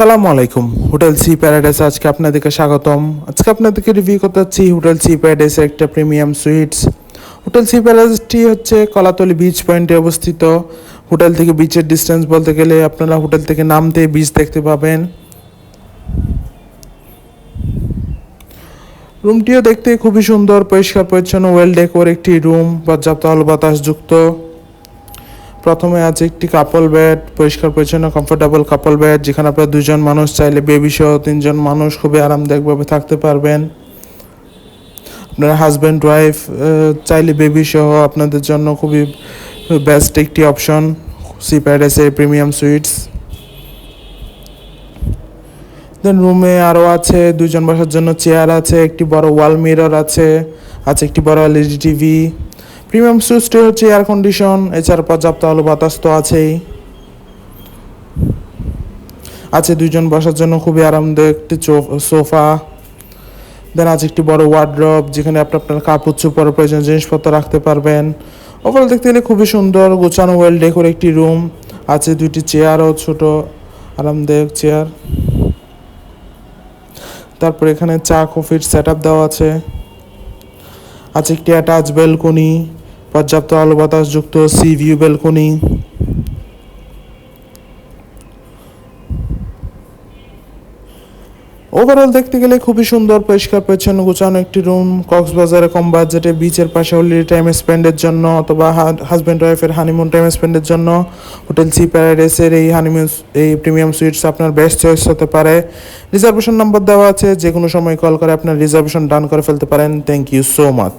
আসসালামু আলাইকুম। Hotel sea paradise আজকে আপনাদেরকে স্বাগতম। আজকে আপনাদেরকে রিভিউ করতে যাচ্ছি হোটেল সি প্যারাডাইসের একটা প্রিমিয়াম সুইটস। হোটেল সি প্যারাডাইসটি হচ্ছে কলাতলি বিচ পয়েন্টে অবস্থিত। হোটেল থেকে বিচের ডিস্টেন্স বলতে গেলে আপনারা হোটেল থেকে নামতে বিচ দেখতে পাবেন। রুমটিও দেখতে খুবই সুন্দর, পরিষ্কার পরিচ্ছন্ন, ওয়েল ডেকোর একটি রুম, পর্যাপ্ত আলো বাতাসযুক্ত। প্রথমে আছে একটি কাপল বেড, পরিষ্কার পরিচ্ছন্ন কমফোর্টেবল কাপল বেড, যেখানে আপনারা দুজন মানুষ চাইলে বেবি সহ তিনজন মানুষ খুবই আরামদায়কভাবে থাকতে পারবেন। আপনারা হাজব্যান্ড ওয়াইফ চাইলে বেবি সহ আপনাদের জন্য খুবই বেস্ট একটি অপশন সি প্যারাডাইসের প্রিমিয়াম সুইটস। দেন রুমে আরও আছে দুজন বসার জন্য চেয়ার আছে, একটি বড় ওয়াল মিরর আছে, একটি বড় এলইডি টিভি। প্রিমিয়াম সুইচটি হচ্ছে এয়ার কন্ডিশন, এছাড়া পর্যাপ্ত আলো বাতাস তো আছেই। আছে দুজন বসার জন্য খুবই আরামদায়ক একটি সোফা। দেন আছে একটি বড় ওয়ার্ড্রব, যেখানে আপনি আপনার কাপড় চোপড় প্রয়োজনীয় জিনিসপত্র রাখতে পারবেন। ওভারঅল দেখতে গেলে খুবই সুন্দর গোছানো ওয়েল ডেকোর একটি রুম। আছে দুইটি চেয়ারও, ছোট আরামদায়ক চেয়ার। তারপর এখানে চা কফির সেট আপ দেওয়া আছে একটি অ্যাটাচ ব্যালকনি, পর্যাপ্ত আলো বাতাসযুক্ত সি ভিউ ব্যালকনি। ওভারঅল দেখতে গেলে খুবই সুন্দর, পরিষ্কার পরিচ্ছন্ন গোছানো একটি রুম। কক্সবাজারে কম বাজেটে বিচের পাশে হলিডে টাইম স্পেন্ডের জন্য অথবা হাজব্যান্ড ওয়াইফের হানিমুন টাইম স্পেন্ডের জন্য হোটেল সি প্যারাডাইসের এই প্রিমিয়াম সুইটস আপনার বেস্ট চয়েস হতে পারে। রিজার্ভেশন নাম্বার দেওয়া আছে, যে কোনো সময় কল করে আপনার রিজার্ভেশন ডান করে ফেলতে পারেন। Thank you so much.